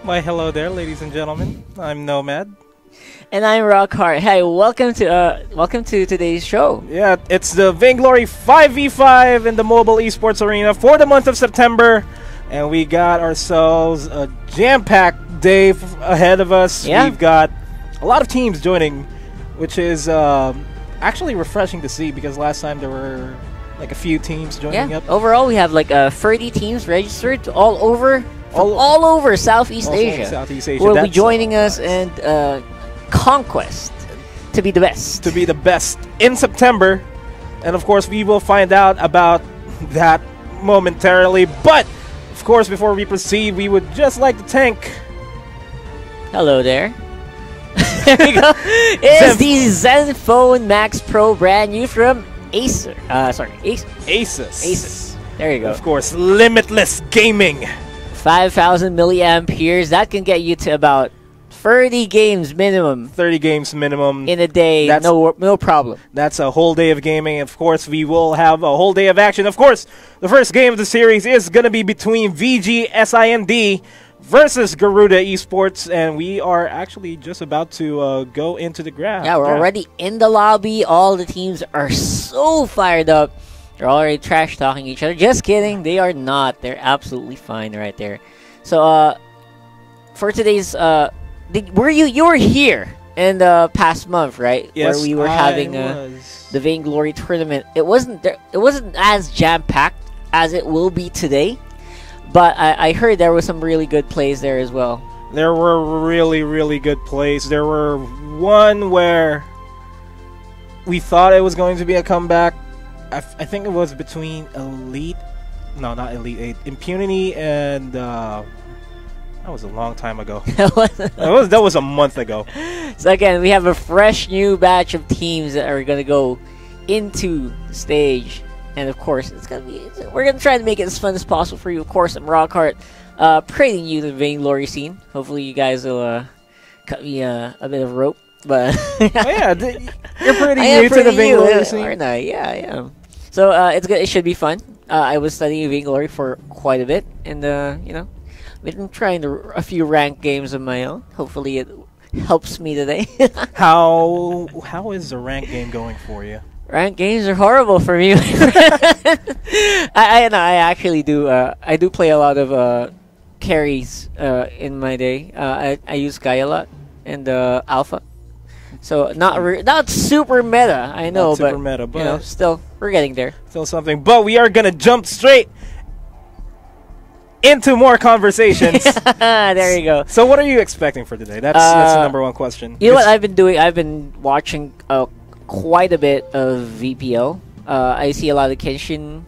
Why, hello there, ladies and gentlemen. I'm Nomad. And I'm Rockhart. Hey, welcome to today's show. Yeah, it's the Vainglory 5v5 in the mobile Esports Arena for the month of September. And we got ourselves a jam-packed day ahead of us. Yeah. We've got a lot of teams joining, which is actually refreshing to see because last time there were like a few teams joining up. Overall, we have like 30 teams registered all over Southeast Asia. Southeast Asia. Who will be joining us and conquest to be the best. To be the best in September. And of course, we will find out about that momentarily. But, of course, before we proceed, we would just like to thank... Hello there. There we go. It's the Zenfone Max Pro, brand new from Acer. Asus. There you go. Of course, limitless gaming. 5,000 milliamperes. That can get you to about 30 games minimum. 30 games minimum. In a day. That's no problem. That's a whole day of gaming. Of course, we will have a whole day of action. Of course, the first game of the series is going to be between VGSIND versus Garuda Esports, and we are actually just about to go into the draft. Yeah, we're already in the lobby. All the teams are so fired up. They're already trash-talking each other. Just kidding. They are not. They're absolutely fine right there. So, for today's... you were here in the past month, right? Yes, where we were having the Vainglory tournament. It wasn't as jam-packed as it will be today. But I heard there was some really good plays there as well. There were really, really good plays. There were one where we thought it was going to be a comeback. I think it was between Elite... No, not Elite 8. Impunity and... that was a long time ago. That was a month ago. So again, we have a fresh new batch of teams that are going to go into the stage. And of course, we're going to try to make it as fun as possible for you. Of course, I'm Rockhart, praising you the Vainglory scene. Hopefully you guys will cut me a bit of rope. But oh, yeah, you're pretty new to the Vainglory scene. Aren't I? Yeah, I am. So it's good. It should be fun. I was studying Vainglory for quite a bit. And, been trying a few ranked games of my own. Hopefully it helps me today. How is the ranked game going for you? Ranked games are horrible for me. I actually do. I do play a lot of carries in my day. I use Sky a lot and Alpha. So not super meta. I know, not super meta, but still we're getting there. Still something. But we are gonna jump straight into more conversations. There you go. So what are you expecting for today? That's the number one question. You know what I've been doing? I've been watching quite a bit of VPL. I see a lot of Keishin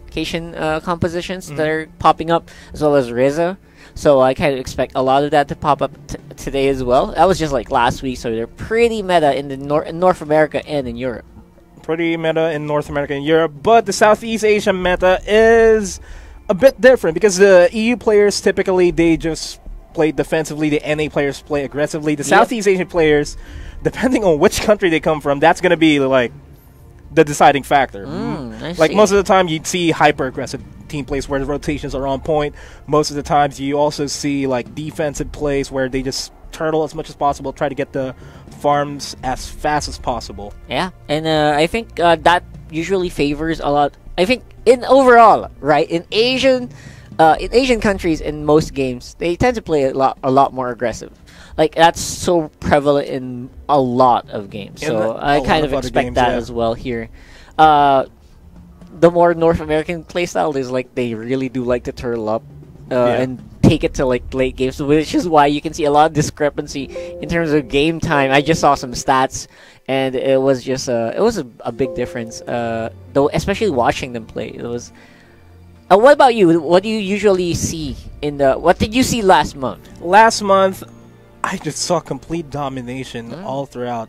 compositions that are popping up, as well as Reza. So I kind of expect a lot of that to pop up today as well. That was just like last week, so they're pretty meta in the North America and in Europe. Pretty meta in North America and Europe, but the Southeast Asian meta is a bit different because the EU players typically they just play defensively. The NA players play aggressively. The Southeast Asian players, depending on which country they come from, that's going to be like the deciding factor. Like most of the time, you'd see hyper aggressive team plays where the rotations are on point. Most of the times, you also see like defensive plays where they just turtle as much as possible, try to get the farms as fast as possible. Yeah, and I think that usually favors a lot. I think in overall, right, in Asian countries, in most games, they tend to play a lot more aggressive. Like that's so prevalent in a lot of games. So I kind of expect that as well here. The more North American playstyle is like they really do like to turtle up and take it to like late games, which is why you can see a lot of discrepancy in terms of game time. I just saw some stats, and it was just a big difference. Though, especially watching them play, it was. What about you? What do you usually see in the? What did you see last month? Last month, I just saw complete domination all throughout.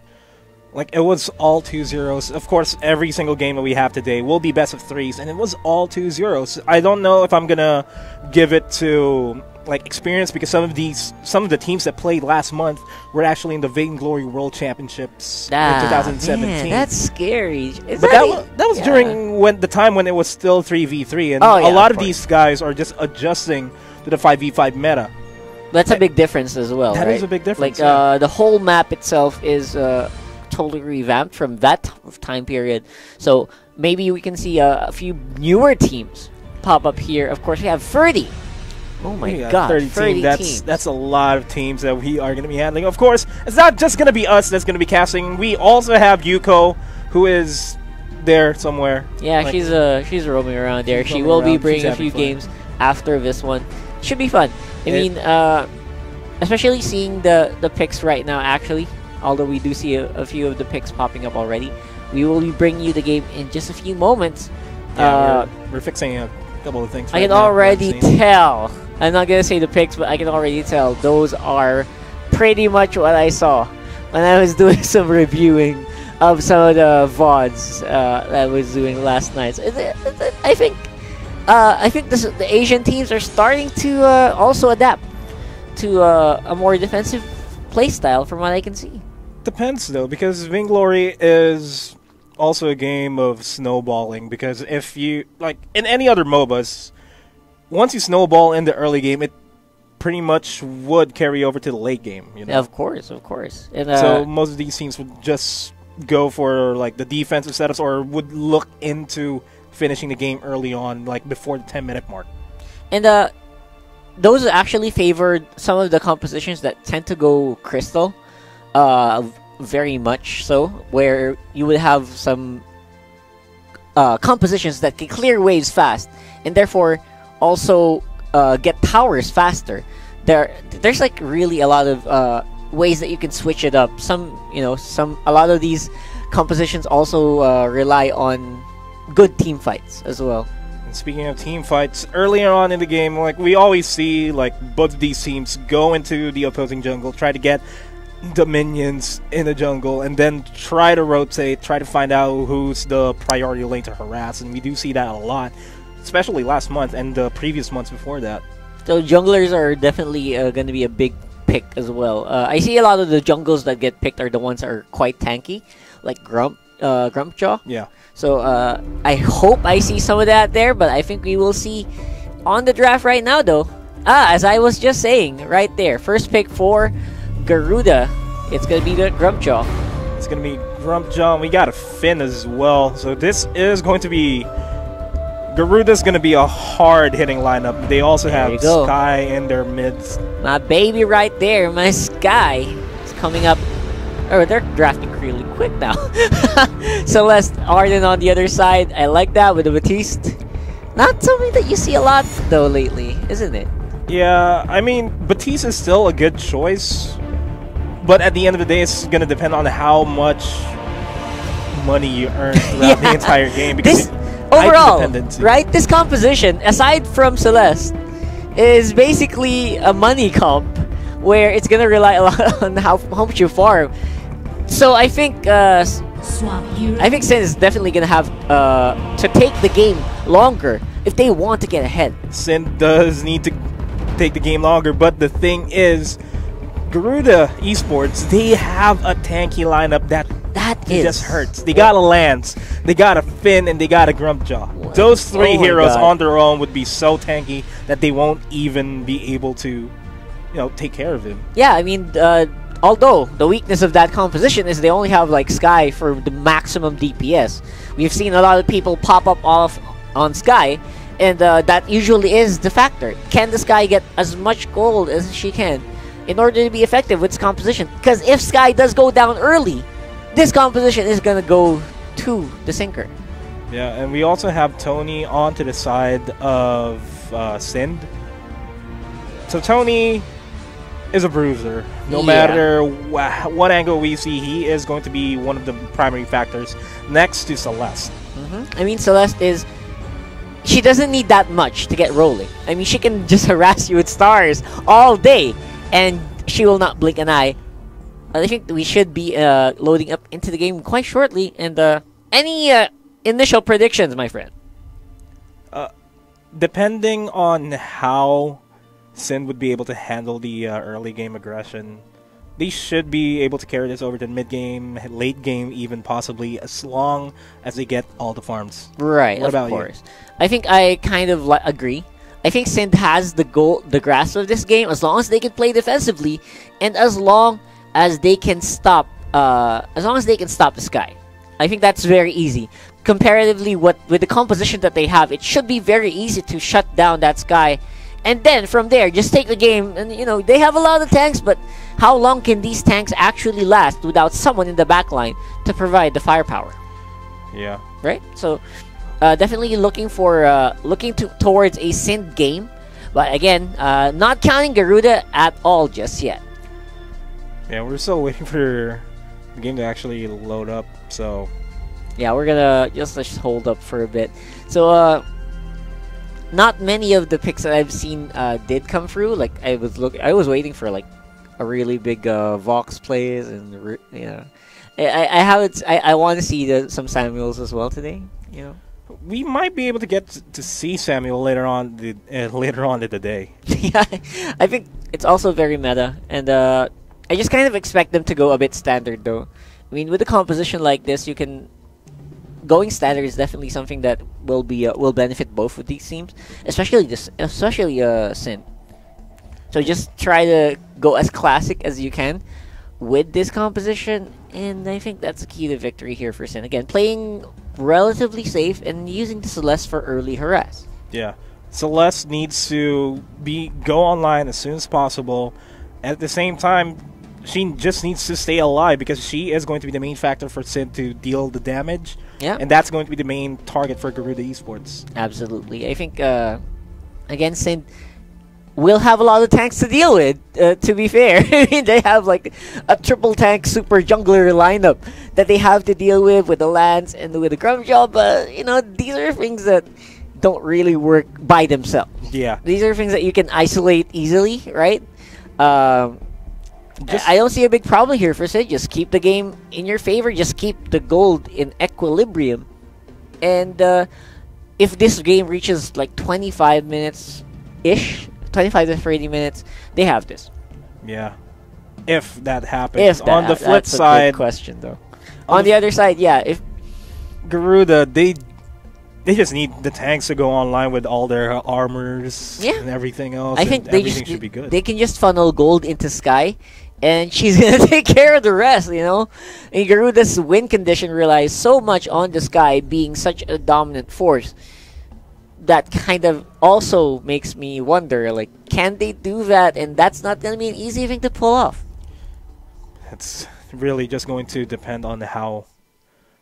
Like, it was all 2-0s. Of course, every single game that we have today will be best of 3s, and it was all 2-0s. I don't know if I'm gonna give it to like experience because some of the teams that played last month were actually in the Vainglory World Championships in 2017. Man, that's scary. But that was during the time when it was still 3v3, and a lot of these guys are just adjusting to the 5v5 meta. That's a big difference as well. That right? is a big difference. Like the whole map itself is totally revamped from that time period. So maybe we can see a few newer teams pop up here. Of course, we have 30. Oh my god, 30 teams. That's a lot of teams that we are going to be handling. Of course, it's not just going to be us that's going to be casting. We also have Yuko, who is there somewhere. Yeah, like, she's roaming around there. She will be bringing a few games after this one. Should be fun. I mean, especially seeing the picks right now, actually, although we do see a few of the picks popping up already. We will be bringing you the game in just a few moments. Yeah, we're fixing a couple of things. I can already tell. I'm not going to say the picks, but I can already tell those are pretty much what I saw when I was doing some reviewing of some of the VODs that I was doing last night. So I think the Asian teams are starting to also adapt to a more defensive playstyle from what I can see. Depends, though, because Vainglory is also a game of snowballing, because if you, like, in any other MOBAs, once you snowball in the early game, it pretty much would carry over to the late game, you know? Yeah, of course. And, so most of these teams would just go for, like, the defensive setups, or would look into finishing the game early on, like, before the 10-minute mark. And those actually favored some of the compositions that tend to go crystal, very much so, where you would have some compositions that can clear waves fast, and therefore also get towers faster. There's like really a lot of ways that you can switch it up. A lot of these compositions also rely on good team fights as well. And speaking of team fights, earlier on in the game, like, we always see, like, both of these teams go into the opposing jungle, try to get the minions in the jungle, and then try to rotate, try to find out who's the priority lane to harass, and we do see that a lot, especially last month and the previous months before that. So junglers are definitely going to be a big pick as well. I see a lot of the jungles that get picked are the ones that are quite tanky, like Grumpjaw. Yeah. So I hope I see some of that there, but I think we will see on the draft right now, though. As I was just saying, right there, first pick for Garuda, it's going to be the Grumpjaw. It's going to be Grumpjaw. We got a Finn as well. So this is going to be... Garuda's going to be a hard-hitting lineup. They also have Sky in their mids. My baby right there, my Sky, is coming up. Oh, they're drafting really quick now. Celeste Arden on the other side. I like that with the Batiste. Not something that you see a lot, though, lately, isn't it? Yeah, I mean, Batiste is still a good choice. But at the end of the day, it's going to depend on how much money you earn throughout the entire game. Because overall, right? This composition, aside from Celeste, is basically a money comp where it's going to rely a lot on how much you farm. So I think SIND is definitely going to have to take the game longer if they want to get ahead. SIND does need to take the game longer, but the thing is, Garuda Esports, they have a tanky lineup that just hurts. They got a Lance, they got a Finn, and they got a Grumpjaw. Those three heroes on their own would be so tanky that they won't even be able to, take care of him. Yeah, I mean, although the weakness of that composition is they only have like Sky for the maximum DPS. We've seen a lot of people pop up off on Sky, and that usually is the factor. Can the Sky get as much gold as she can in order to be effective with this composition? Because if Sky does go down early, this composition is going to go to the sinker. Yeah, and we also have Tony onto the side of SIND. So Tony is a bruiser. No matter what angle we see, he is going to be one of the primary factors next to Celeste. I mean, Celeste is... She doesn't need that much to get rolling. I mean, she can just harass you with stars all day, and she will not blink an eye. I think we should be loading up into the game quite shortly. And any initial predictions, my friend? Depending on how SIND would be able to handle the early game aggression, they should be able to carry this over to mid-game, late game even possibly, as long as they get all the farms. Right, what about you? I think I kind of agree. I think Sind has the grasp of this game as long as they can play defensively, and as long as they can stop the Sky. I think that's very easy. Comparatively, with the composition that they have, it should be very easy to shut down that Sky, and then from there, just take the game. And they have a lot of tanks, but how long can these tanks actually last without someone in the backline to provide the firepower? Yeah. Right. So, definitely looking towards a Sind game, but again, not counting Garuda at all just yet. Yeah, we're still waiting for the game to actually load up. So. Yeah, we're gonna just hold up for a bit. So, not many of the picks that I've seen did come through. Like I was waiting for like a really big Vox plays, and I want to see some Samuels as well today. We might be able to get to see Samuel later on in the day. Yeah, I think it's also very meta, and I just kind of expect them to go a bit standard though. I mean, with a composition like this, going standard is definitely something that will benefit both of these teams, especially Sin. So just try to go as classic as you can with this composition, and I think that's the key to victory here for Sin. Again, playing relatively safe and using the Celeste for early harass. Yeah, Celeste needs to go online as soon as possible. At the same time, she just needs to stay alive because she is going to be the main factor for Sin to deal the damage. Yeah, and that's going to be the main target for Garuda Esports. Absolutely. I think again, Sin will have a lot of tanks to deal with, to be fair. I mean, they have like a triple tank super jungler lineup that they have to deal with the Lance and with the Grumjob, but these are things that don't really work by themselves. Yeah. These are things that you can isolate easily, right? I don't see a big problem here for Sid. Just keep the game in your favor. Just keep the gold in equilibrium. And if this game reaches like 25 minutes-ish, 25 to 30 minutes, they have this. Yeah. If that happens. On the flip that's side... a good question, though. On the other side, yeah, if... Garuda, they just need the tanks to go online with all their armors and everything else. I think everything should be good. They can just funnel gold into Sky, and she's going to take care of the rest, And Garuda's win condition relies so much on the Sky being such a dominant force. That kind of also makes me wonder, like, can they do that? And that's not going to be an easy thing to pull off. It's really just going to depend on how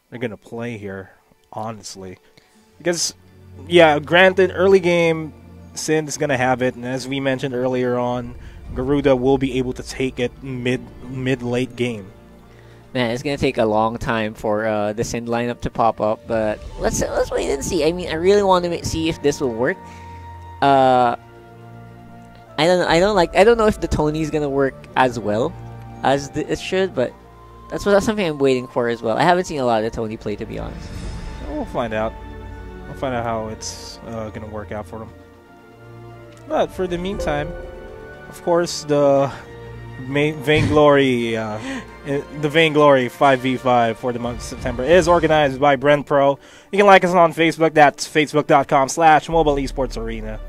they're going to play here, honestly. Because, yeah, granted, early game, Sin is going to have it. And as we mentioned earlier on, Garuda will be able to take it mid-late game. Man, it's gonna take a long time for the Sind lineup to pop up, but let's wait and see. I mean, I really want to see if this will work. I don't know if the Tony is gonna work as well as it should, but that's something I'm waiting for as well. I haven't seen a lot of the Tony play, to be honest. We'll find out. We'll find out how it's gonna work out for them. But for the meantime, of course, the Vainglory, the Vainglory 5v5 for the month of September is organized by Brent Pro. You can like us on Facebook. That's facebook.com/Mobile Esports Arena.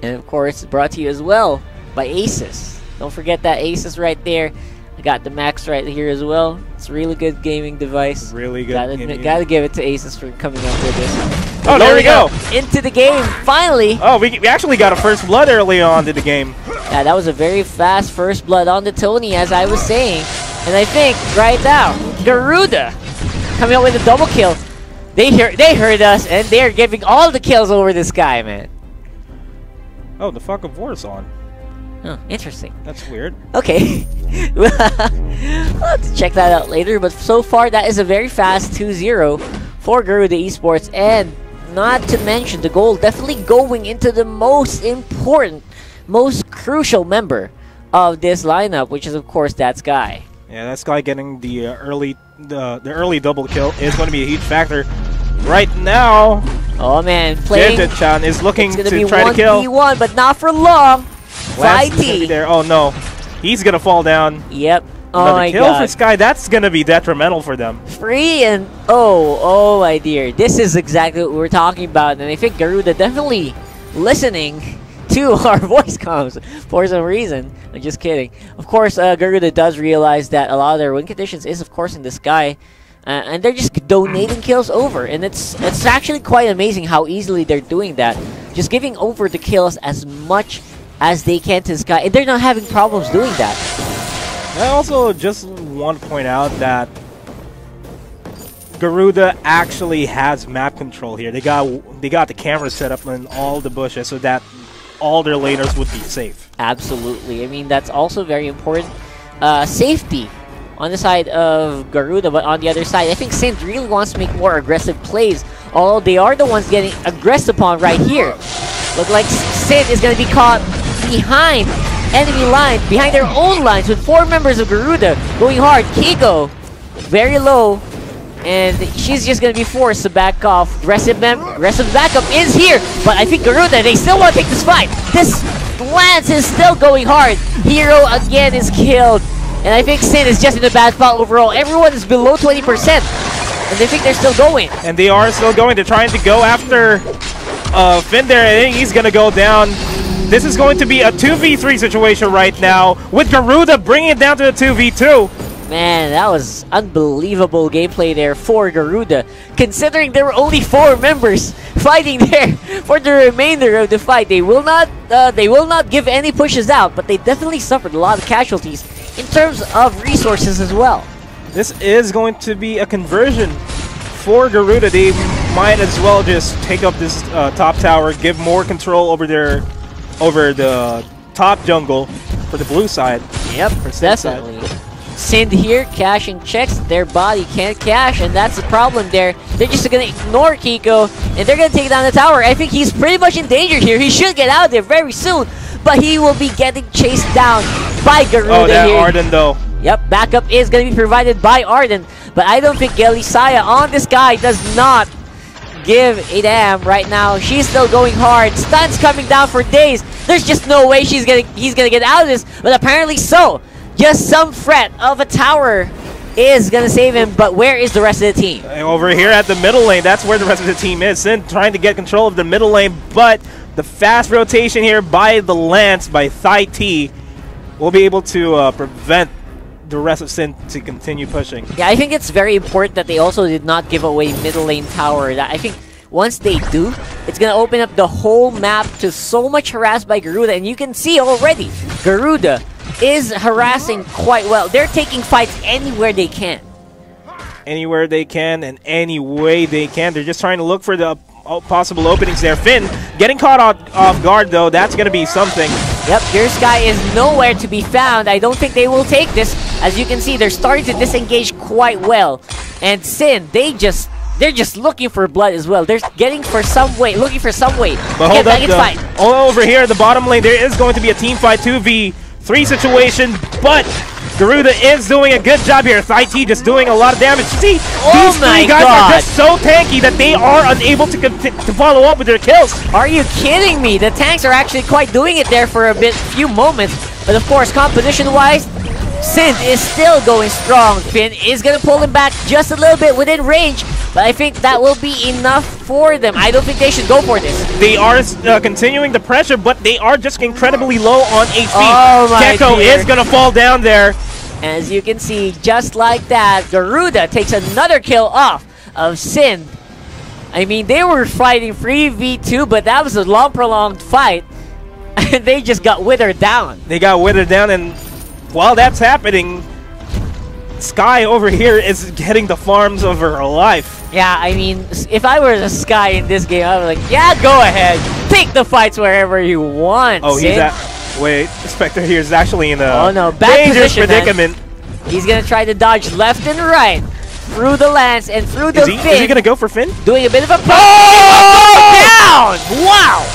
And of course, brought to you as well by Asus. Don't forget that Asus right there. I got the Max right here as well. It's a really good gaming device. Really good. Gotta give it to Asus for coming up with this. Oh, there we go. Into the game, finally. Oh, we actually got a first blood early on in the game. Yeah, that was a very fast first blood on the Tony, as I was saying. And I think, right now, Garuda coming up with a double kill. They heard us, and they're giving all the kills over this guy, man. Oh, the fuck of war's on. Oh, interesting. That's weird. Okay. We'll have to check that out later, but so far that is a very fast 2-0 for Garuda Esports, and not to mention the goal definitely going into the most important, most crucial member of this lineup, which is of course that Sky. Yeah, that Sky getting the early double kill is going to be a huge factor. Right now, oh man, playing Chan is looking to be try to kill. 1v1, but not for long. Fighty there. Oh no, he's gonna fall down. Yep. Another Oh my kill god. for Sky. That's gonna be detrimental for them. Free and oh my dear, this is exactly what we're talking about, and I think Garuda definitely listening to our voice comms for some reason. I'm just kidding. Of course, Garuda does realize that a lot of their win conditions is, of course, in the sky. And they're just donating kills over. And it's actually quite amazing how easily they're doing that. Just giving over the kills as much as they can to the sky. And they're not having problems doing that. I also just want to point out that Garuda actually has map control here. They got the camera set up in all the bushes so that all their laners would be safe. Absolutely. I mean, that's also very important. Safety on the side of Garuda, but on the other side, I think SIND really wants to make more aggressive plays. Although they are the ones getting aggressed upon right here. Look like SIND is going to be caught behind enemy line, behind their own lines with 4 members of Garuda going hard. Kiko, very low. And she's just going to be forced to back off. Aggressive backup is here. But I think Garuda, they still want to take this fight. This Lance is still going hard. Hero again is killed. And I think SIND is just in a bad spot overall. Everyone is below 20%. And they think they're still going. And they are still going. They're trying to go after Finn there. I think he's going to go down. This is going to be a 2v3 situation right now. With Garuda bringing it down to a 2v2. Man, that was unbelievable gameplay there for Garuda. Considering there were only 4 members fighting there for the remainder of the fight, they will not give any pushes out, but they definitely suffered a lot of casualties in terms of resources as well. This is going to be a conversion for Garuda. They might as well just take up this top tower, give more control over the top jungle for the blue side. Yep, definitely. SIND here, cashing checks. Their body can't cash, and that's the problem there. They're just going to ignore Kiko, and they're going to take down the tower. I think he's pretty much in danger here. He should get out there very soon, but he will be getting chased down by Garuda Oh, that here. Arden, though. Yep, backup is going to be provided by Arden, but I don't think VGSIND on this guy does not give a damn right now. She's still going hard. Stuns coming down for days. There's just no way he's going to get out of this, but apparently so. Just some threat of a tower is going to save him, but where is the rest of the team? Over here at the middle lane, that's where the rest of the team is. SIND trying to get control of the middle lane, but the fast rotation here by the Lance, by Thai T, will be able to prevent the rest of SIND to continue pushing. Yeah, I think it's very important that they also did not give away middle lane tower. I think once they do, it's going to open up the whole map to so much harassed by Garuda, and you can see already, Garuda is harassing quite well. They're taking fights anywhere they can. Anywhere they can and any way they can. They're just trying to look for the possible openings there. Finn getting caught off guard, though. That's going to be something. Yep, VGSIND is nowhere to be found. I don't think they will take this. As you can see, they're starting to disengage quite well. And SIND, they're just looking for blood as well. They're looking for some way But hold up, though. All over here at the bottom lane, there is going to be a team fight 2v3 situation, but Garuda is doing a good job here. Thai T just doing a lot of damage. See, these 3 guys are just so tanky that they are unable to follow up with their kills. Are you kidding me? The tanks are actually quite doing it there for a few moments. But of course, composition-wise, SIND is still going strong. Finn is going to pull him back just a little bit within range, but I think that will be enough for them. I don't think they should go for this. They are continuing the pressure, but they are just incredibly low on HP. Oh my Gecko is going to fall down there. As you can see, just like that, Garuda takes another kill off of SIND. I mean, they were fighting 3v2, but that was a long, prolonged fight, and they just got withered down. They got withered down, and while that's happening, Sky over here is getting the farms of her life. Yeah, I mean, if I were the Sky in this game, I would be like, yeah, go ahead. Take the fights wherever you want, Oh, SIND. he's at... Wait, Spectre here is actually in a dangerous predicament. Man. He's going to try to dodge left and right through the Lance and through the Finn. Is he going to go for Finn? Doing a bit of a... Oh! Down! Wow!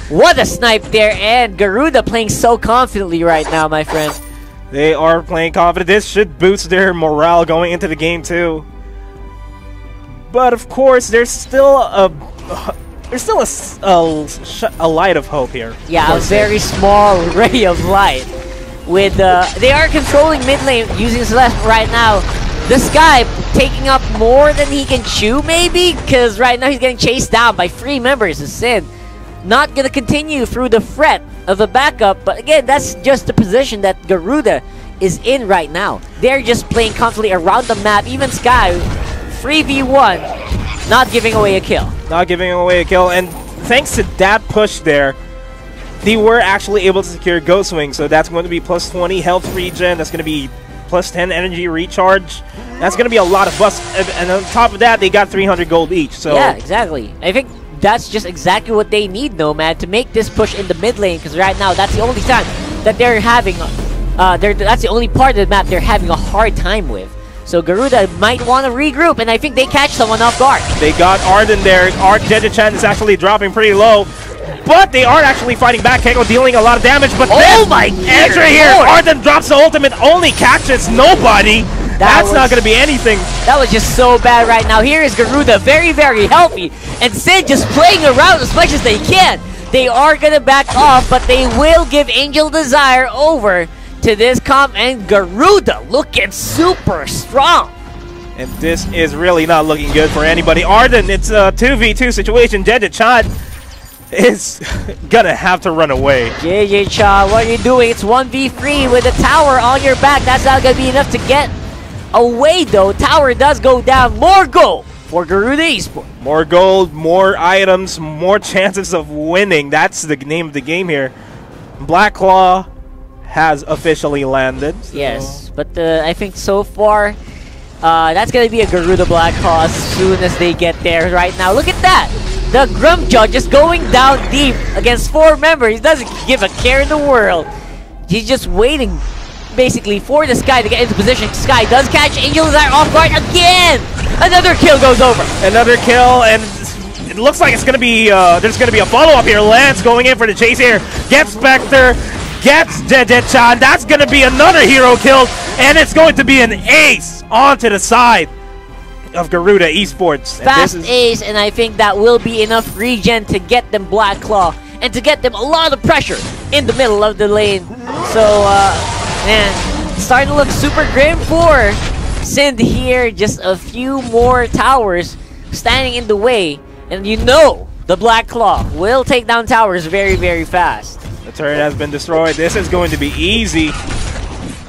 What a snipe there, and Garuda playing so confidently right now, my friend. They are playing confident. This should boost their morale going into the game, too. But, of course, there's still a light of hope here. Yeah, a very small ray of light. With they are controlling mid lane using Celeste right now. This guy taking up more than he can chew, maybe, because right now he's getting chased down by 3 members of SIND. not gonna continue through the threat of a backup. But again, that's just the position that Garuda is in right now. They're just playing constantly around the map. Even Sky, 3v1, not giving away a kill. Not giving away a kill, and thanks to that push there, they were actually able to secure Ghost Wing, so that's going to be plus 20 health regen, that's going to be plus 10 energy recharge. That's going to be a lot of buffs, and on top of that, they got 300 gold each. So yeah, exactly. I think that's just exactly what they need, Nomad, to make this push in the mid lane, because right now, that's the only time that they're having, that's the only part of the map they're having a hard time with. So Garuda might want to regroup, and I think they catch someone off guard. They got Arden there. Jeje-chan is actually dropping pretty low. But they are actually fighting back. Keiko dealing a lot of damage, but oh my entry here! Arden drops the ultimate, only catches nobody. That's not going to be anything. That was just so bad right now. Here is Garuda, very, very healthy. And Sid just playing around as much as they can. They are going to back off, but they will give Angel Desire over to this comp, and Garuda looking super strong. And this is really not looking good for anybody. Arden, it's a 2v2 situation. Jeje-chan is gonna have to run away. Jeje-chan, what are you doing? It's 1v3 with a tower on your back. That's not gonna be enough to get away though. Tower does go down. More gold for Garuda Esports. More gold, more items, more chances of winning. That's the name of the game here. Black Claw has officially landed. So. Yes, but I think so far that's gonna be a Garuda Black Claw as soon as they get there right now. Look at that! The Grumpjaw just going down deep against 4 members. He doesn't give a care in the world. He's just waiting, basically, for the Sky to get into position. Sky does catch Angel Desire off guard again! Another kill goes over. Another kill, and it looks like it's going to be, there's going to be a follow-up here. Lance going in for the chase here. Gets Spectre, gets Jeje-chan. That's going to be another hero kill, and it's going to be an ace onto the side of Garuda Esports. Fast ace, and I think that will be enough regen to get them Black Claw and to get them a lot of pressure in the middle of the lane. So, man, starting to look super grim for VGSIND here. Just a few more towers standing in the way, and you know the Black Claw will take down towers very, very fast. The turret has been destroyed. This is going to be easy.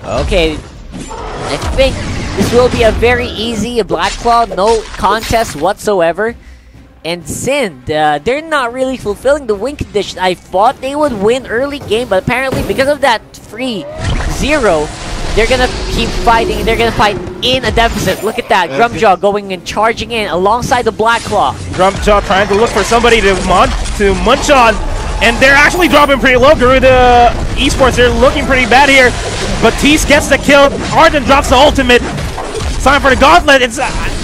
Okay, I think this will be a very easy Black Claw, no contest whatsoever. And VGSIND, they're not really fulfilling the win condition. I thought they would win early game, but apparently because of that 3-0, they're gonna keep fighting. They're gonna fight in a deficit. Look at that, Grumpjaw going and charging in alongside the Black Claw. Grumpjaw trying to look for somebody to munch on. And they're actually dropping pretty low. Garuda Esports, they're looking pretty bad here. Batiste gets the kill. Arden drops the ultimate. It's time for the gauntlet. It's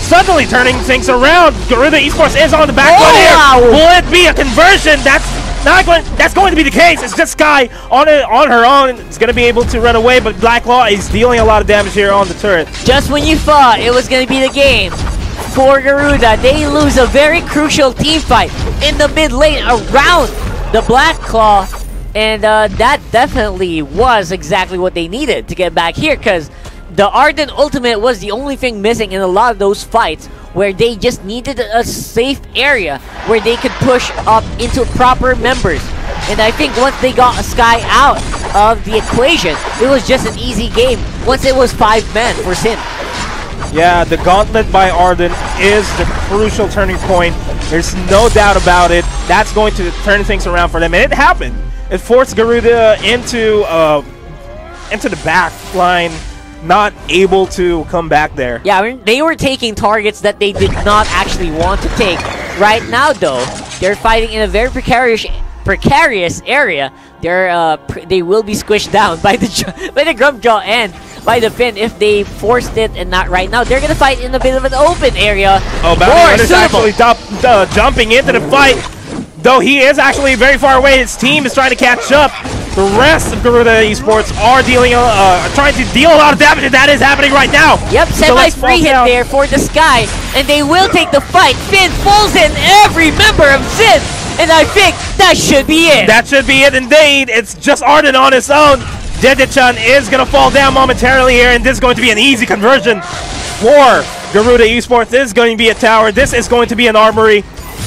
suddenly turning things around. Garuda Esports is on the back foot here. Will it be a conversion? That's not going. That's going to be the case. It's just Sky on her own. It's going to be able to run away, but Black Claw is dealing a lot of damage here on the turret. Just when you thought it was going to be the game for Garuda, they lose a very crucial team fight in the mid lane around the Black Claw, and that definitely was exactly what they needed to get back here, because the Arden ultimate was the only thing missing in a lot of those fights, where they just needed a safe area where they could push up into proper members. And I think once they got a Sky out of the equation, it was just an easy game once it was 5 men for VGSIND. Yeah, the gauntlet by Arden is the crucial turning point. There's no doubt about it. That's going to turn things around for them, and it happened. It forced Garuda into the back line, not able to come back there. Yeah, I mean, they were taking targets that they did not actually want to take. Right now, though, they're fighting in a very precarious area. They will be squished down by the Grumpjaw and by the Finn if they forced it, and not right now. They're gonna fight in a bit of an open area. Oh, Bounty is actually jumping into the fight, though he is actually very far away. His team is trying to catch up. The rest of Garuda Esports are trying to deal a lot of damage, and that is happening right now. Yep, semi-free hit there for the Sky, and they will take the fight. Finn pulls in every member of VGSIND, and I think that should be it. That should be it indeed. It's just Arden on his own. Jeje-chan is going to fall down momentarily here, and this is going to be an easy conversion for Garuda Esports. This is going to be a tower. This is going to be an armory.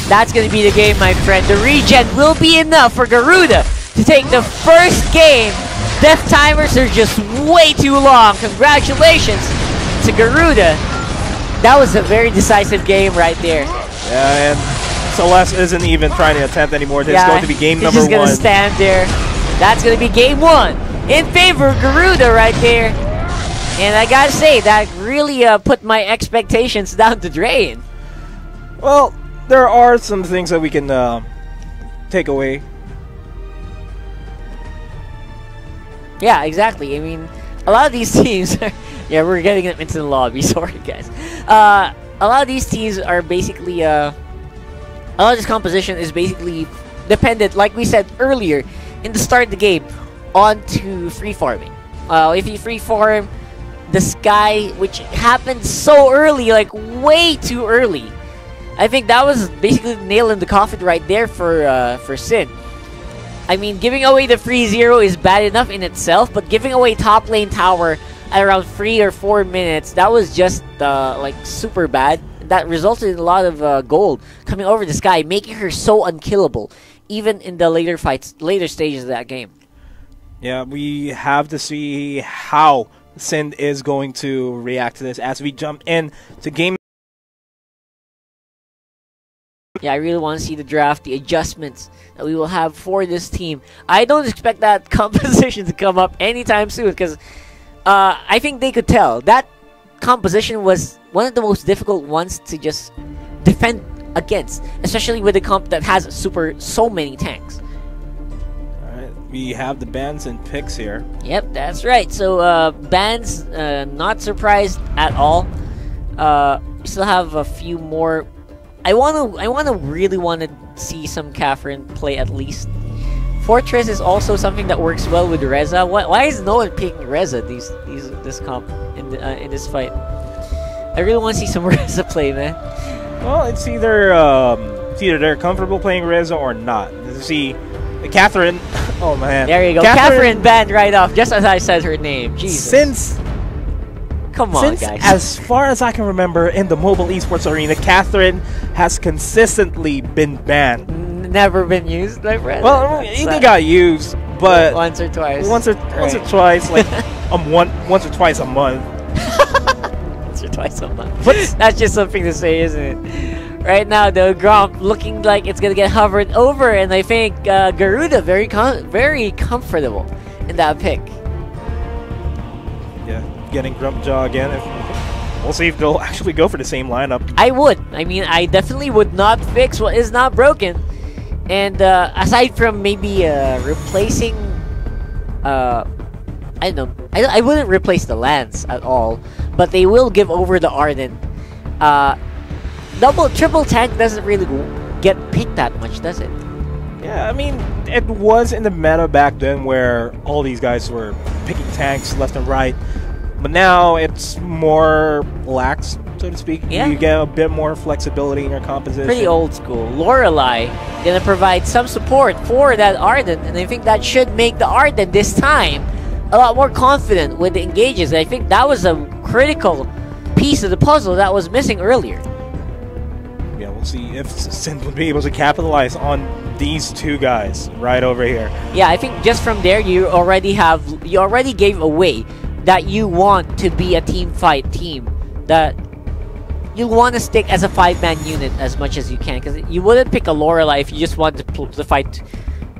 That's going to be the game, my friend. The regen will be enough for Garuda to take the first game. Death timers are just way too long. Congratulations to Garuda. That was a very decisive game right there. Yeah, and Celeste isn't even trying to attempt anymore. This is going to be game number 1. He's just going to stand there. That's going to be game 1 in favor of Garuda right there. And I got to say, that really put my expectations down the drain. Well, there are some things that we can take away. Yeah, exactly. I mean, a lot of these teams are, yeah, we're getting them into the lobby. Sorry, guys. A lot of these teams are basically a lot of this composition is basically dependent, like we said earlier, in the start of the game, onto free farming. If you free farm the sky, which happened so early, like way too early, I think that was basically the nail in the coffin right there for Sin. I mean, giving away the free 0 is bad enough in itself, but giving away top lane tower at around 3 or 4 minutes, that was just like super bad. That resulted in a lot of gold coming over the sky, making her so unkillable, even in the later fights, later stages of that game. Yeah, we have to see how SIND is going to react to this as we jump in to game. Yeah, I really want to see the draft, the adjustments that we will have for this team. I don't expect that composition to come up anytime soon because I think they could tell. That composition was one of the most difficult ones to just defend against, especially with a comp that has so many tanks. Alright, we have the bans and picks here. Yep, that's right. So bans, not surprised at all. We still have a few more. I really want to see some Catherine play at least. Fortress is also something that works well with Reza. Why is no one picking Reza this comp in this fight? I really want to see some Reza play, man. Well, it's either they're comfortable playing Reza or not. See, Catherine. Oh man. There you go. Catherine banned right off just as I said her name. Jesus. Come on, guys. As far as I can remember, in the mobile esports arena, Catherine has consistently been banned. Never been used, my friend. Well, they got used, but once or twice. Once or twice, like once or twice a month. Once or twice a month. That's just something to say, isn't it? Right now, the Gromp looking like it's gonna get hovered over, and I think Garuda very comfortable in that pick. Yeah. Getting Grumpjaw again. We'll see if they'll actually go for the same lineup. I would. I mean, I definitely would not fix what is not broken. And aside from maybe replacing, I don't know. I wouldn't replace the Lance at all, but they will give over the Arden. Triple tank doesn't really get picked that much, does it? Yeah, I mean, it was in the meta back then where all these guys were picking tanks left and right. But now it's more lax, so to speak. Yeah. You get a bit more flexibility in your composition. Pretty old school. Lorelei gonna provide some support for that Arden, and I think that should make the Arden this time a lot more confident with the engages. And I think that was a critical piece of the puzzle that was missing earlier. Yeah, we'll see if SIND would be able to capitalize on these two guys right over here. Yeah, I think just from there you already gave away that you want to be a team fight team, that you want to stick as a 5-man unit as much as you can, because you wouldn't pick a Lorelei if you just wanted to fight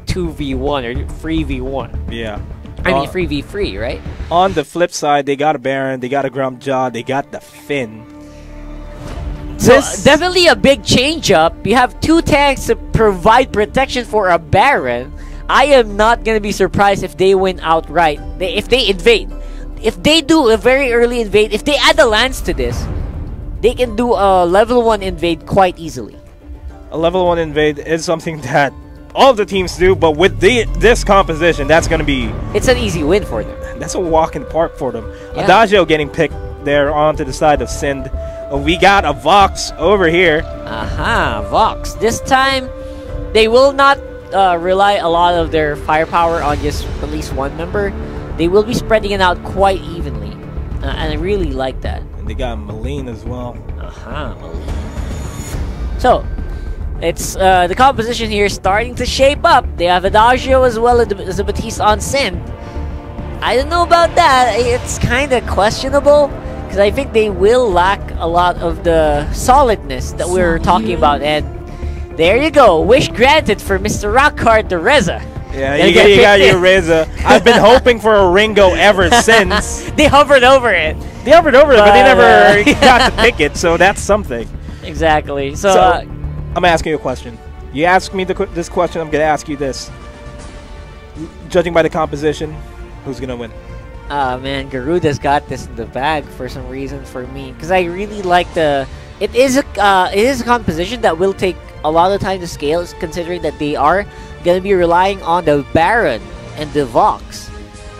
2v1 or 3v1. Yeah. I mean 3v3, right? On the flip side, they got a Baron, they got a Grumpjaw, they got the Finn. So definitely a big change up. You have 2 tanks to provide protection for a Baron. I am not going to be surprised if they win outright. If they invade. If they do a very early invade, if they add a Lance to this, they can do a level 1 invade quite easily. A level 1 invade is something that all of the teams do, but with this composition, that's going to be... It's an easy win for them. That's a walk in the park for them. Yeah. Adagio getting picked there onto the side of SIND. We got a Vox over here. Aha, Vox. This time, they will not rely a lot of their firepower on just at least one member. They will be spreading it out quite evenly, and I really like that. And they got Malene as well. Aha, Malene. So, It's the composition here is starting to shape up. They have Adagio as well as a Batiste on Sind. I don't know about that. It's kind of questionable because I think they will lack a lot of the solidness that we were talking about. And there you go. Wish granted for Mr. Rockhard the Reza. Yeah, you got your Reza. I've been hoping for a Ringo ever since. They hovered over it. They hovered over it, but they never got to pick it, so that's something. Exactly. So I'm asking you a question. You ask me this question, I'm going to ask you this. Judging by the composition, who's going to win? Man, Garuda's got this in the bag for some reason for me. Because I really like the... It is a composition that will take a lot of time to scale, considering that they are going to be relying on the Baron and the Vox.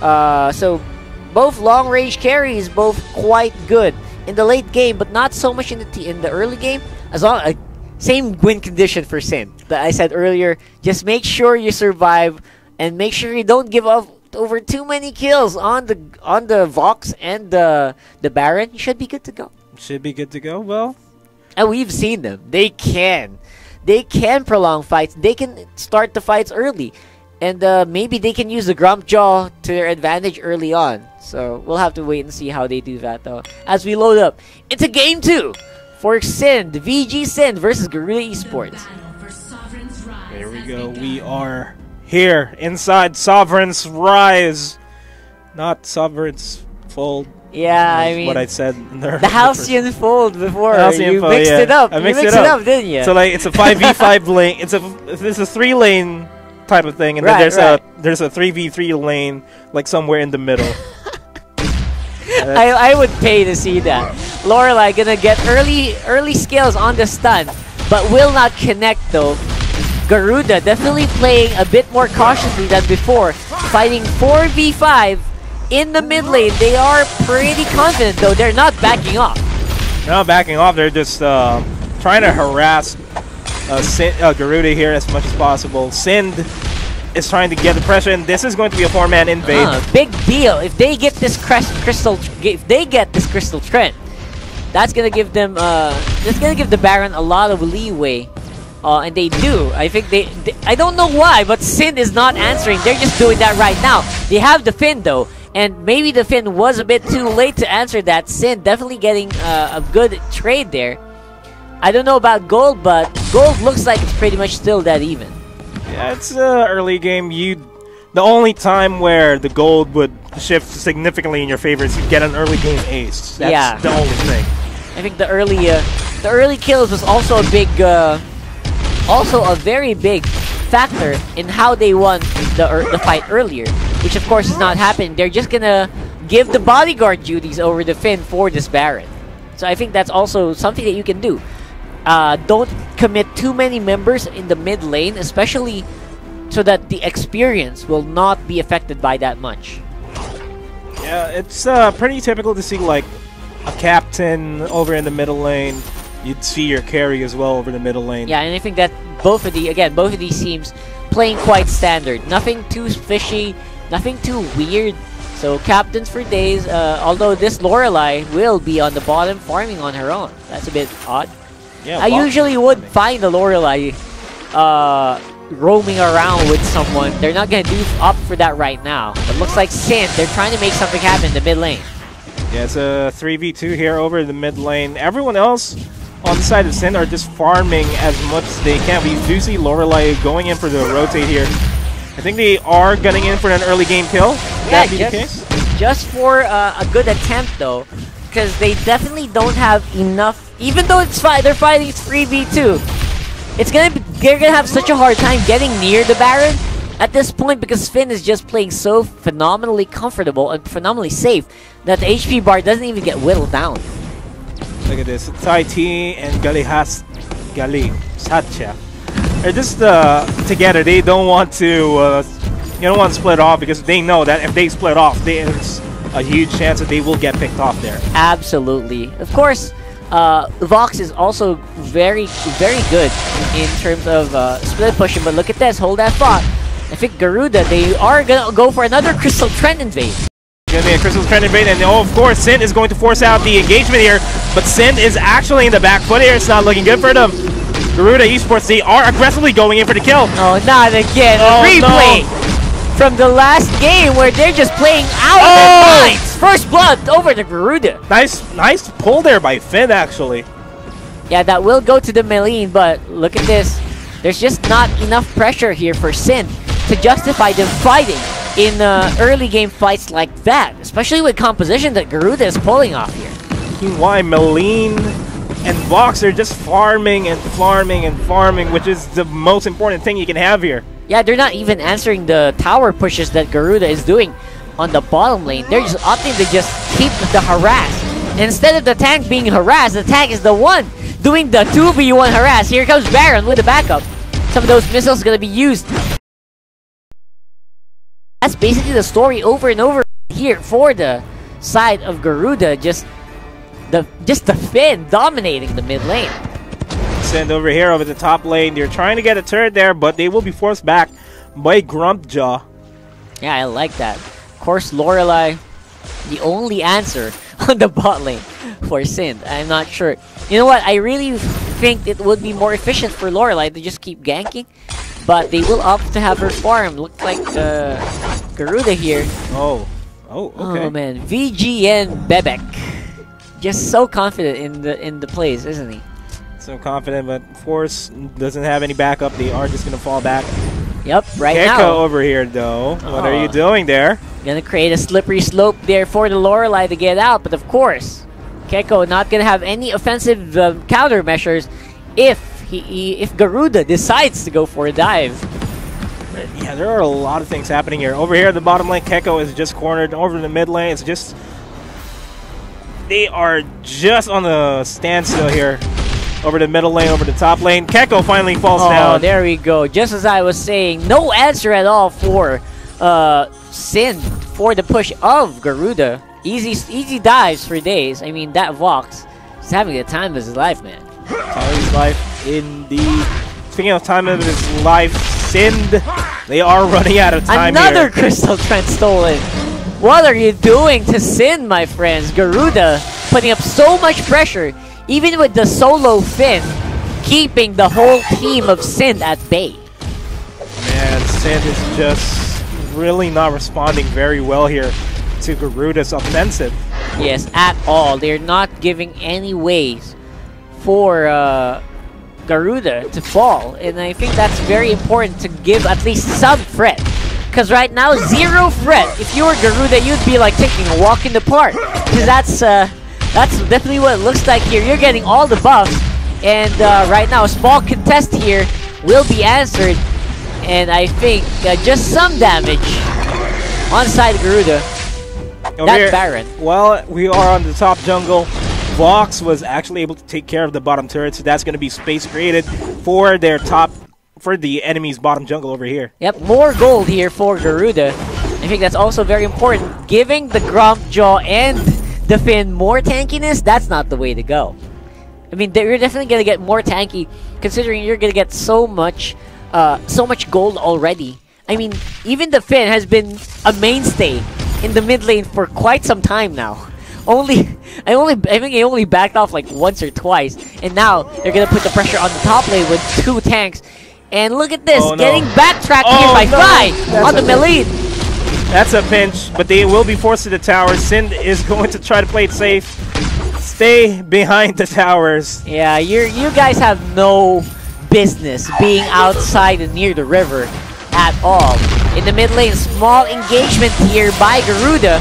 So both long-range carries, both quite good in the late game, but not so much in the early game. As long same win condition for Sin that I said earlier. Just make sure you survive and make sure you don't give up over too many kills on the Vox and the Baron. You should be good to go. Should be good to go. Well, and we've seen them. They can prolong fights. They can start the fights early. And maybe they can use the Grump Jaw to their advantage early on. So we'll have to wait and see how they do that, though. As we load up into Game 2 for SIND, VGSIND versus Garuda Esports. There we go. We are here inside Sovereign's Rise. Not Sovereign's Fold. Yeah, I mean... what I said there. The Halcyon Fold before. Halcyon Fold, mixed it up. I mixed it up, didn't you? So, like, it's a 5v5 lane. It's a 3-lane... type of thing, and then there's a 3v3 lane like somewhere in the middle. I would pay to see that. Lorelei gonna get early skills on the stun, but will not connect though. Garuda definitely playing a bit more cautiously than before, fighting 4v5 in the mid lane. They are pretty confident though. They're not backing off. Not backing off. They're just trying to harass Garuda here as much as possible. Sind is trying to get the pressure, and this is going to be a 4-man invade. Big deal. If they get this crystal trend, that's gonna give them the Baron a lot of leeway, and they do. I think they I don't know why, but Sind is not answering. They're just doing that right now. They have the Finn though, and maybe the Finn was a bit too late to answer that. Sind definitely getting a good trade there. I don't know about gold, but gold looks like it's pretty much still that even. Yeah, it's early game. The only time where the gold would shift significantly in your favor is you get an early game ace. That's the only thing. I think the early kills was also a very big factor in how they won the fight earlier, which of course is not happening. They're just gonna give the bodyguard duties over the Finn for this Baron. So I think that's also something that you can do. Don't commit too many members in the mid lane, especially so that the experience will not be affected by that much. Yeah, it's pretty typical to see like a captain over in the middle lane. You'd see your carry as well over the middle lane. Yeah, and I think that both of these teams playing quite standard. Nothing too fishy, nothing too weird. So captains for days, although this Lorelei will be on the bottom farming on her own. That's a bit odd. Yeah, I usually would find the Lorelei roaming around with someone. They're not going to do up for that right now. It looks like SIND, they're trying to make something happen in the mid lane. Yeah, it's a 3v2 here over the mid lane. Everyone else on the side of SIND are just farming as much as they can. We do see Lorelei going in for the rotate here. I think they are getting in for an early game kill. Yeah, that be the case? Just for a good attempt though, because they definitely don't have enough. Even though they're fighting 3v2, they're gonna have such a hard time getting near the Baron at this point because Finn is just playing so phenomenally comfortable and phenomenally safe that the HP bar doesn't even get whittled down. Look at this. Tai T and Gali Satcha. They're just together. They don't want to split off because they know that if they split off, there's a huge chance that they will get picked off there. Absolutely. Of course, Vox is also very, very good in terms of split pushing, but look at this. Hold that thought. I think Garuda, they are going to go for another Crystal Trend invade. Gonna be a Crystal Trend invade, and of course, SIND is going to force out the engagement here, but SIND is actually in the back foot here. It's not looking good for them. Garuda Esports, they are aggressively going in for the kill. Oh, not again. Oh, Replay no. from the last game where they're just playing out of their minds. First blood over the Garuda. Nice pull there by Finn, actually. Yeah, that will go to the Meleen, but look at this. There's just not enough pressure here for Sin to justify them fighting in early game fights like that, especially with composition that Garuda is pulling off here. Why Meleen and Vox are just farming and farming and farming, which is the most important thing you can have here. Yeah, they're not even answering the tower pushes that Garuda is doing on the bottom lane. They're just opting to just keep the harass. And instead of the tank being harassed, the tank is the one doing the 2v1 harass. Here comes Baron with the backup. Some of those missiles gonna be used. That's basically the story over and over here for the side of Garuda. Just the Finn dominating the mid lane. Send over here over the top lane. They're trying to get a turret there, but they will be forced back by Grumpjaw. Yeah, I like that. Of course, Lorelei, the only answer on the bot lane for Sind. I'm not sure. You know what? I really think it would be more efficient for Lorelei to just keep ganking, but they will opt to have her farm. Looks like Garuda here. Oh, okay. Oh man, VGN Bebek, just so confident in the plays, isn't he? So confident, but Force doesn't have any backup. They are just gonna fall back. Yep, right Keko now. over here, though. What are you doing there? Gonna create a slippery slope there for the Lorelei to get out, but of course, Keko not gonna have any offensive countermeasures if Garuda decides to go for a dive. But yeah, there are a lot of things happening here. Over here, the bottom lane, Keko is just cornered. Over the mid lane, it's just they are just on the standstill here. Over the middle lane, over the top lane. Keko finally falls down. Oh, there we go. Just as I was saying, no answer at all for Sin for the push of Garuda. Easy dives for days. I mean, that Vox is having the time of his life, man. Time of his life, indeed. Speaking of time of his life, Sind, they are running out of time Another here. Crystal Trent stolen. What are you doing to Sin, my friends? Garuda putting up so much pressure. Even with the solo Finn, keeping the whole team of Sind at bay. Man, Sind is just really not responding very well here to Garuda's offensive. Yes, at all. They're not giving any ways for Garuda to fall. And I think that's very important to give at least some threat. Because right now, zero threat. If you were Garuda, you'd be like taking a walk in the park. Because that's definitely what it looks like here. You're getting all the buffs. And right now, a small contest here will be answered. And I think just some damage on side of Garuda. That's Baron. Well, we are on the top jungle. Vox was actually able to take care of the bottom turret. So that's going to be space created for their for the enemy's bottom jungle over here. Yep, more gold here for Garuda. I think that's also very important. Giving the Grumpjaw and the Finn more tankiness, that's not the way to go. I mean, you're definitely going to get more tanky considering you're going to get so much gold already. I mean, even the Finn has been a mainstay in the mid lane for quite some time now. I think he only backed off like once or twice, and now they're going to put the pressure on the top lane with 2 tanks. And look at this, getting backtracked here by Fi on the melee. That's a pinch, but they will be forced to the tower. Sind is going to try to play it safe. Stay behind the towers. Yeah, you guys have no business being outside and near the river at all. In the mid lane, small engagement here by Garuda.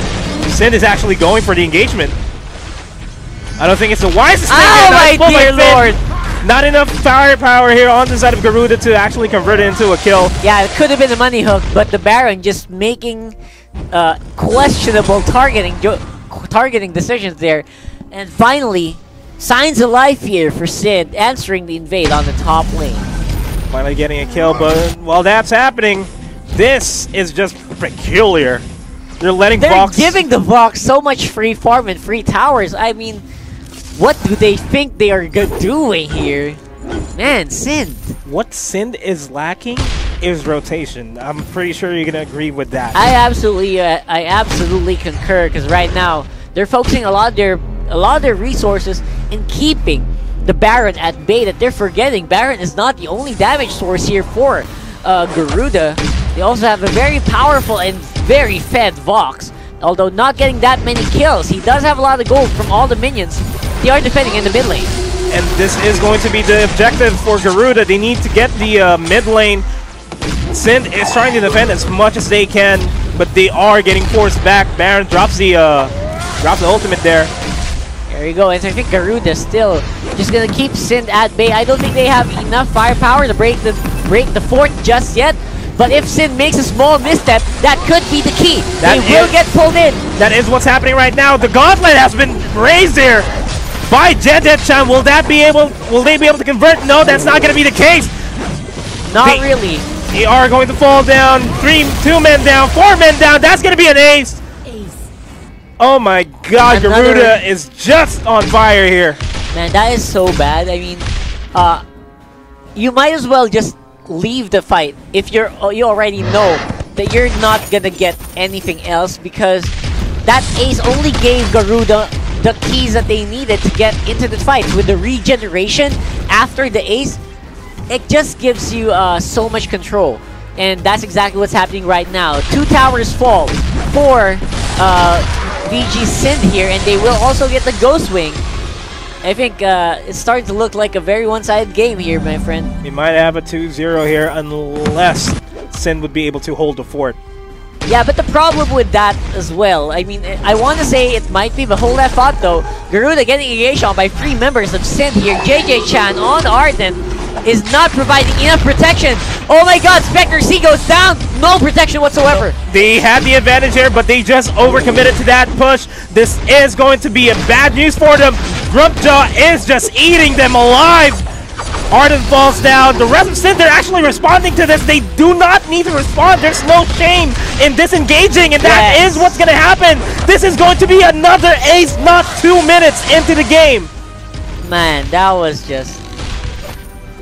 Sind is actually going for the engagement. I don't think it's the wisest thing. Oh my dear lord! Not enough firepower here on the side of Garuda to actually convert it into a kill. Yeah, it could have been a money hook, but the Baron just making questionable targeting decisions there. And finally, signs of life here for Sid, answering the invade on the top lane. Finally getting a kill, but while that's happening, this is just peculiar. They're giving the Vox so much free farm and free towers. I mean, what do they think they are doing here? Man, Sind. What Sind is lacking is rotation. I'm pretty sure you're gonna agree with that. I absolutely concur, because right now they're focusing a lot of their resources in keeping the Baron at bay that they're forgetting. Baron is not the only damage source here for Garuda. They also have a very powerful and very fed Vox. Although not getting that many kills, he does have a lot of gold from all the minions. They are defending in the mid lane. And this is going to be the objective for Garuda. They need to get the mid lane. SIND is trying to defend as much as they can, but they are getting forced back. Baron drops the ultimate there. There you go, and so I think Garuda still just gonna keep SIND at bay. I don't think they have enough firepower to break the fort just yet. But if SIND makes a small misstep, that could be the key. They will get pulled in. That is what's happening right now. The gauntlet has been raised here by Jedetchan. Will they be able to convert? No, that's not going to be the case. Not really. They are going to fall down. 2 men down, 4 men down. That's going to be an ace. Oh my God, Garuda is just on fire here. Man, that is so bad. I mean, you might as well just leave the fight if you already know that you're not gonna get anything else, because that ace only gave Garuda the keys that they needed to get into the fight. With the regeneration after the ace, it just gives you so much control, and that's exactly what's happening right now. 2 towers fall for VGSIND here, and they will also get the Ghost Wing. I think it's starting to look like a very one-sided game here, my friend. We might have a 2-0 here unless SIND would be able to hold the fort. Yeah, but the problem with that as well, I mean, I want to say it might be, but hold that thought though. Garuda getting engaged on by 3 members of SIND here. JJ-chan on Arden is not providing enough protection. Oh my God, Spectre C goes down. No protection whatsoever. They had the advantage here, but they just overcommitted to that push. This is going to be a bad news for them. Grumpjaw is just eating them alive. Arden falls down. The rest of SIND, they're actually responding to this. They do not need to respond. There's no shame in disengaging, and that is what's going to happen. This is going to be another ace, not 2 minutes into the game. Man, that was just...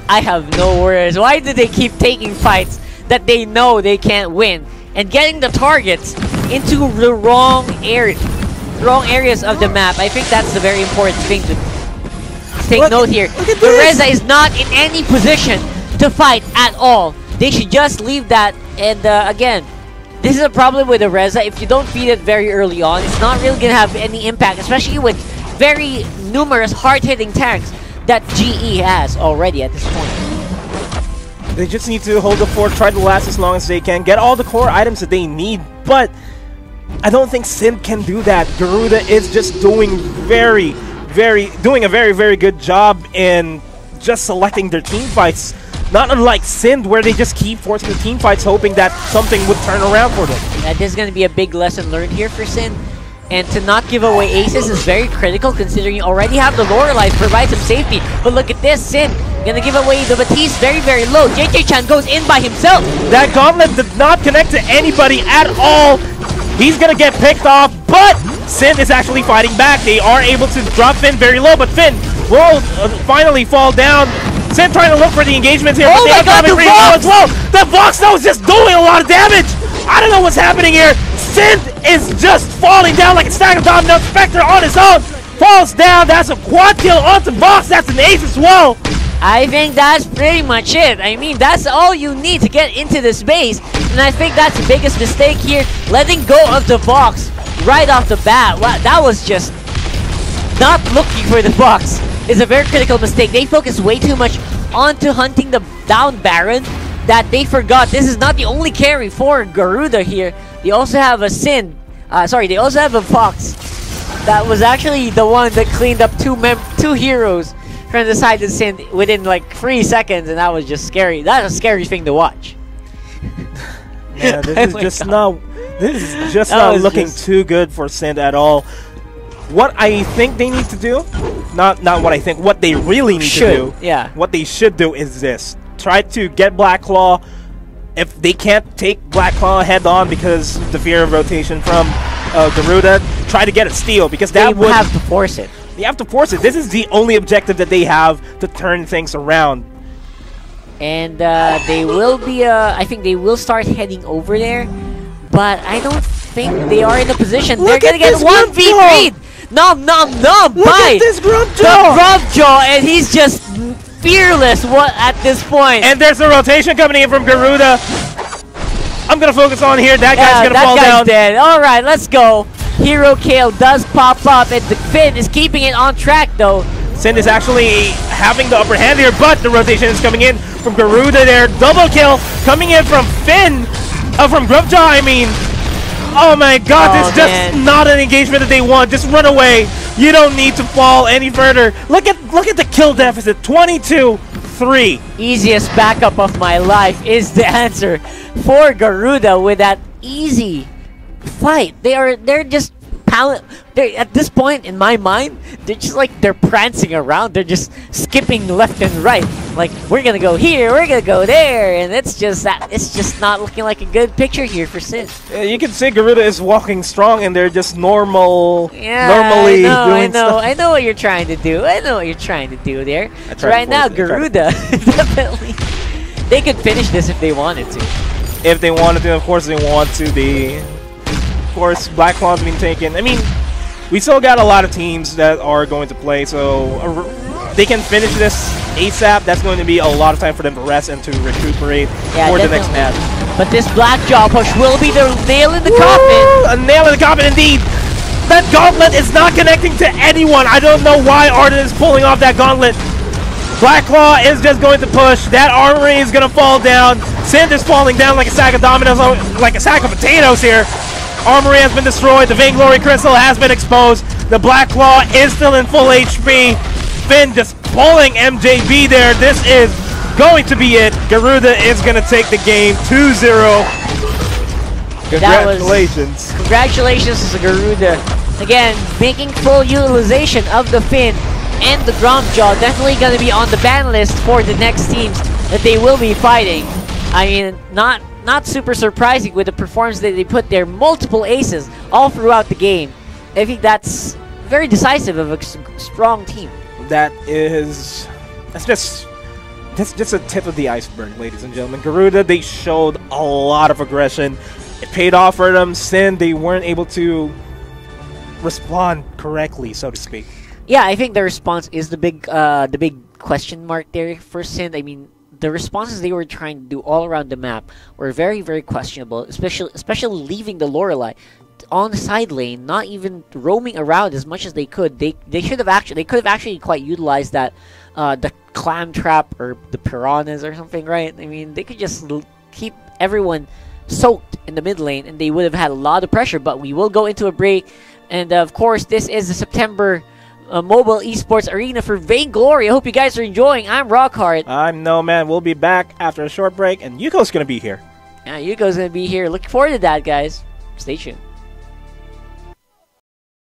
I have no words. Why do they keep taking fights that they know they can't win and getting the targets into the wrong areas of the map? I think that's the very important thing to take note here. The Reza is not in any position to fight at all. They should just leave that. And again, this is a problem with the Reza. If you don't feed it very early on, it's not really going to have any impact, especially with very numerous hard-hitting tanks that GE has already at this point. They just need to hold the fort, try to last as long as they can, get all the core items that they need, but I don't think SIND can do that. Garuda is just doing a very good job in just selecting their team fights. Not unlike SIND, where they just keep forcing the team fights, hoping that something would turn around for them. That is going to be a big lesson learned here for SIND. And to not give away aces is very critical, considering you already have the Lorelei to provide some safety. But look at this, SIND gonna give away the Batiste very low. JJ-chan goes in by himself. That gauntlet did not connect to anybody at all. He's gonna get picked off, but SIND is actually fighting back. They are able to drop Finn very low, but Finn will finally fall down. SIND trying to look for the engagements here, but oh they my God, the Vox as well. The Vox now is just doing a lot of damage. I don't know what's happening here. SIND is just falling down like a stack of dominoes. Spectre on his own falls down. That's a quad kill onto Vox. That's an ace as well. I think that's pretty much it. I mean, that's all you need to get into this base. And I think that's the biggest mistake here. Letting go of the Vox right off the bat. Wow, that was just not looking for the Vox. It's a very critical mistake. They focus way too much onto hunting the down Baron that they forgot this is not the only carry for Garuda here. They also have a SIND. They also have a Vox. That was actually the one that cleaned up two heroes from the side of SIND within like 3 seconds, and that was just scary. That's a scary thing to watch. Yeah, this is just not looking too good for SIND at all. What I think they need to do, not what I think, what they really need to do. Yeah. What they should do is this: try to get Black Claw. If they can't take Black Claw head on because the fear of rotation from Garuda, try to get a steal, because that would have to force it. They have to force it. This is the only objective that they have to turn things around. And they will be, I think they will start heading over there, but I don't think they are in a position. They're gonna get 1v3'd. Nom nom nom! Look By at this Grubjaw! the Grubjaw, and he's just fearless at this point. And there's a rotation coming in from Garuda. I'm gonna focus on here. That guy's gonna fall down. Dead. Alright, let's go. Hero kill does pop up, and the Finn is keeping it on track though. SIND is actually having the upper hand here, but the rotation is coming in from Garuda there. Double kill coming in from Finn. From Grubjaw, I mean. Oh my god, this is just not an engagement that they want. Just run away. You don't need to fall any further. Look at the kill deficit, 22-3. Easiest backup of my life is the answer for Garuda with that easy fight. They're just at this point in my mind, they're just like they're prancing around. They're just skipping left and right. Like we're gonna go here, we're gonna go there, and it's just not looking like a good picture here for SIND. Yeah, you can say Garuda is walking strong, and they're just normally I doing stuff. I know what you're trying to do. I know what you're trying to do there. So right now, Garuda definitely they could finish this if they wanted to. If they wanted to, of course they want to. Of course, Black Claw's been taken. I mean, we still got a lot of teams that are going to play, so they can finish this ASAP. That's going to be a lot of time for them to rest and to recuperate for the next match. But this Blackjaw push will be the nail in the coffin. A nail in the coffin indeed. That gauntlet is not connecting to anyone. I don't know why Arden is pulling off that gauntlet. Black Claw is just going to push. That armory is going to fall down. SIND is falling down like a sack of dominoes, like a sack of potatoes here. Armory has been destroyed. The Vainglory Crystal has been exposed. The Black Claw is still in full HP. Finn just pulling MJB there. This is going to be it. Garuda is going to take the game 2-0. Congratulations. Congratulations to Garuda. Again, making full utilization of the Finn and the Grubjaw. Definitely going to be on the ban list for the next teams that they will be fighting. I mean, not super surprising with the performance that they put there. Multiple aces all throughout the game. I think that's very decisive of a strong team. That's just a tip of the iceberg, ladies and gentlemen. Garuda, they showed a lot of aggression. It paid off for them. SIND, they weren't able to respond correctly, so to speak. Yeah, I think the response is the big question mark there for SIND. I mean, the responses they were trying to do all around the map were very, very questionable, especially leaving the Lorelei on the side lane, not even roaming around as much as they could. They could have actually quite utilized that the clam trap or the piranhas or something, right? I mean, they could just keep everyone soaked in the mid lane, and they would have had a lot of pressure. But we will go into a break, and of course, this is the September mobile esports arena for Vainglory. I hope you guys are enjoying. I'm Rockhard. I'm No Man. We'll be back after a short break, and Yuko's gonna be here. Yeah, Yuko's gonna be here. Looking forward to that, guys. Stay tuned.